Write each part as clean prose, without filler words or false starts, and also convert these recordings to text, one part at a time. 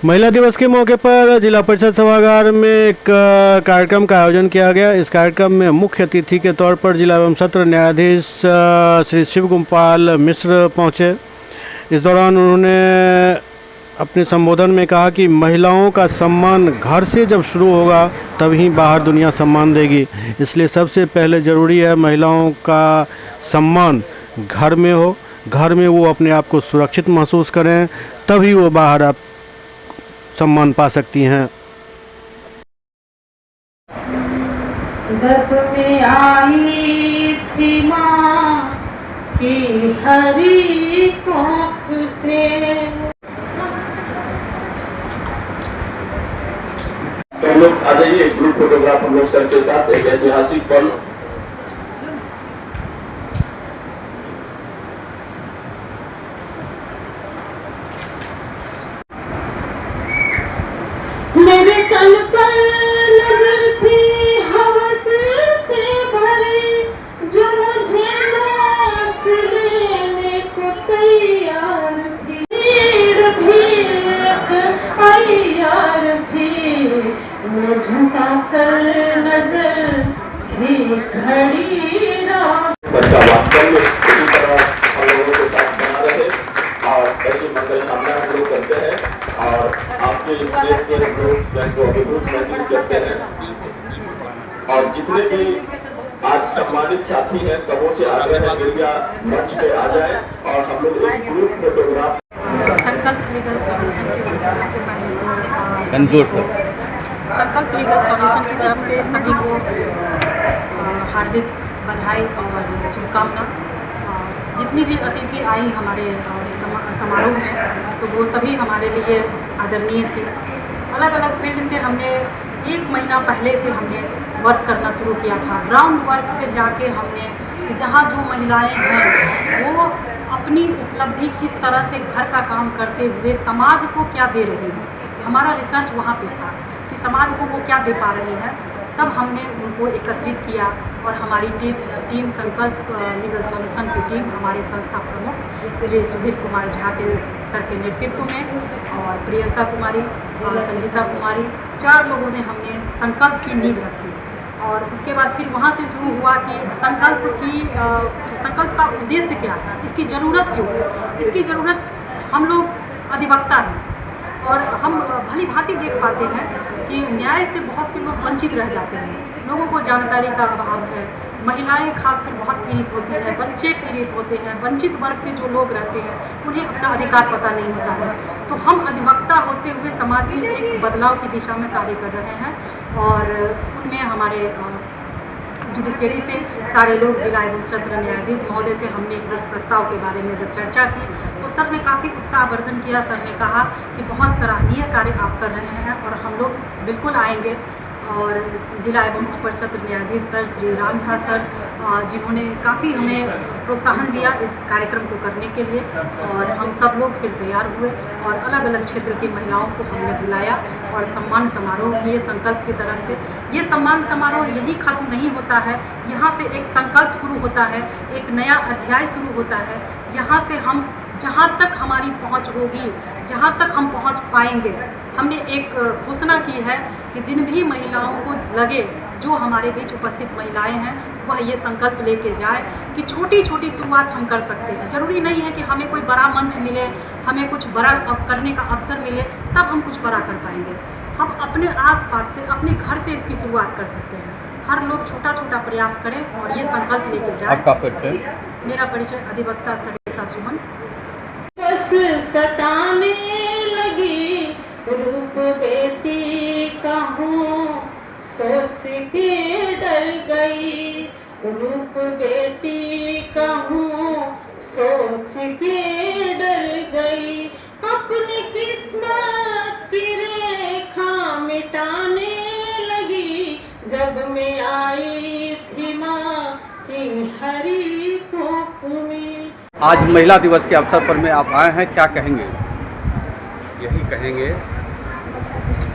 महिला दिवस के मौके पर जिला परिषद सभागार में एक कार्यक्रम का आयोजन किया गया। इस कार्यक्रम में मुख्य अतिथि के तौर पर जिला एवं सत्र न्यायाधीश श्री शिव गोपाल मिश्र पहुंचे। इस दौरान उन्होंने अपने संबोधन में कहा कि महिलाओं का सम्मान घर से जब शुरू होगा तभी बाहर दुनिया सम्मान देगी। इसलिए सबसे पहले ज़रूरी है महिलाओं का सम्मान घर में हो, घर में वो अपने आप को सुरक्षित महसूस करें, तभी वो बाहर आप सम्मान पा सकती हैं। जब मैं आई थी माँ की हरी कोख से, तो हम लोग आ जाइए, ग्रुप फोटोग्राफ हम लोग सर के साथ एक ऐतिहासिक पल। मेरे तन पर नजर थी हवस से भरी, जो मुझे नाच लेने को तैयार थी। भीड़ भी तैयार थी, वो झुका कर नजर थी घड़ी रात। बच्चा वास्तव में इसी तरह हम लोगों के साथ बना रहे और ऐसी मंगल कामना हम लोग करते हैं और आपके इस देश के लोग को अभिभूत महसूस करते हैं। और जितने भी आज सम्मानित साथी हैं सबों से आग्रह है कृपया मंच पे आ जाए और हम लोग एक ग्रुप फोटोग्राफ। संकल्प लीगल सॉल्यूशन की ओर से सबसे पहले तो संकल्प लीगल सॉल्यूशन की तरफ से सभी को हार्दिक बधाई और शुभकामना। जितनी भी अतिथि आई हमारे समारोह में तो वो सभी हमारे लिए आदरणीय थे। अलग अलग फील्ड से हमने 1 महीना पहले से हमने वर्क करना शुरू किया था। ग्राउंड वर्क पे जाके हमने जहाँ जो महिलाएं हैं वो अपनी उपलब्धि किस तरह से घर का काम करते हुए समाज को क्या दे रही है, हमारा रिसर्च वहाँ पे था कि समाज को वो क्या दे पा रही है। तब हमने उनको एकत्रित किया और हमारी टीम संकल्प लीगल सॉल्यूशन की टीम हमारे संस्था प्रमुख श्री सुधीर कुमार झा के सर के नेतृत्व में और प्रियंका कुमारी और संजीता कुमारी 4 लोगों ने हमने संकल्प की नींव रखी। और उसके बाद फिर वहाँ से शुरू हुआ कि संकल्प का उद्देश्य क्या है, इसकी ज़रूरत क्यों है। इसकी ज़रूरत हम लोग अधिवक्ता हैं और हम भली भांति देख पाते हैं कि न्याय से बहुत से लोग वंचित रह जाते हैं। लोगों को जानकारी का अभाव है, महिलाएं खासकर बहुत पीड़ित होती हैं, बच्चे पीड़ित होते हैं, वंचित वर्ग के जो लोग रहते हैं उन्हें अपना अधिकार पता नहीं होता है। तो हम अधिवक्ता होते हुए समाज में एक बदलाव की दिशा में कार्य कर रहे हैं और उनमें हमारे जुडिशरी से सारे लोग जिला एवं सत्र न्यायाधीश महोदय से हमने इस प्रस्ताव के बारे में जब चर्चा की तो सर ने काफ़ी उत्साहवर्धन किया। सर ने कहा कि बहुत सराहनीय कार्य आप कर रहे हैं और हम लोग बिल्कुल आएंगे। और जिला एवं अपर सत्र न्यायाधीश सर श्री राम झा सर जिन्होंने काफ़ी हमें प्रोत्साहन दिया इस कार्यक्रम को करने के लिए और हम सब लोग फिर तैयार हुए और अलग अलग क्षेत्र की महिलाओं को हमने बुलाया और सम्मान समारोह किए संकल्प की तरह से। ये सम्मान समारोह यही खत्म नहीं होता है, यहाँ से एक संकल्प शुरू होता है, एक नया अध्याय शुरू होता है। यहाँ से हम जहाँ तक हमारी पहुँच होगी, जहाँ तक हम पहुँच पाएंगे, हमने एक घोषणा की है कि जिन भी महिलाओं को लगे जो हमारे बीच उपस्थित महिलाएं हैं वह ये संकल्प लेके जाए कि छोटी छोटी शुरुआत हम कर सकते हैं। ज़रूरी नहीं है कि हमें कोई बड़ा मंच मिले, हमें कुछ बड़ा करने का अवसर मिले तब हम कुछ बड़ा कर पाएंगे। हम अपने आसपास से, अपने घर से इसकी शुरुआत कर सकते हैं। हर लोग छोटा छोटा प्रयास करें और ये संकल्प लेके जाए। आपका परिचय? मेरा परिचय अधिवक्ता सरिता सुमन। बस सताने लगी रूप बेटी का हूँ, सोच के डर गई रूप बेटी का हूँ, सोच के डर गई। अपनी किस्मत की रेखा मिटाने लगी जब मैं आई थी माँ की हरी कोख में। आज महिला दिवस के अवसर पर में आप आए हैं, क्या कहेंगे? यही कहेंगे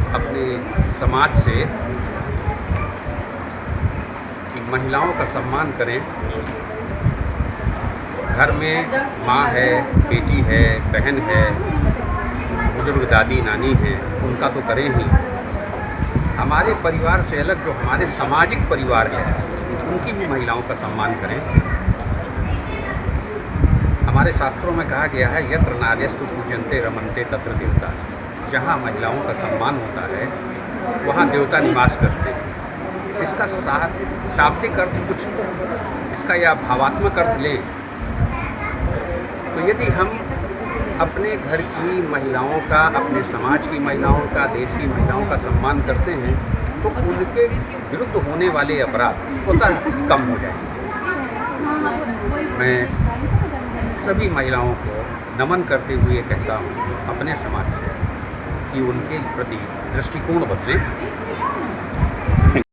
अपने समाज से कि महिलाओं का सम्मान करें। घर में माँ है, बेटी है, बहन है, बुजुर्ग दादी नानी हैं उनका तो करें ही, हमारे परिवार से अलग जो हमारे सामाजिक परिवार है उनकी भी महिलाओं का सम्मान करें। हमारे शास्त्रों में कहा गया है यत्र नार्यस्तु पूजन्ते रमन्ते तत्र देवता। जहाँ महिलाओं का सम्मान होता है वहाँ देवता निवास करते हैं। इसका शाब्दिक अर्थ कुछ इसका या भावात्मक अर्थ लें तो यदि हम अपने घर की महिलाओं का, अपने समाज की महिलाओं का, देश की महिलाओं का सम्मान करते हैं तो उनके विरुद्ध होने वाले अपराध स्वतः कम हो जाएंगे। मैं सभी महिलाओं को नमन करते हुए कहता हूँ अपने समाज से कि उनके प्रति दृष्टिकोण बदलें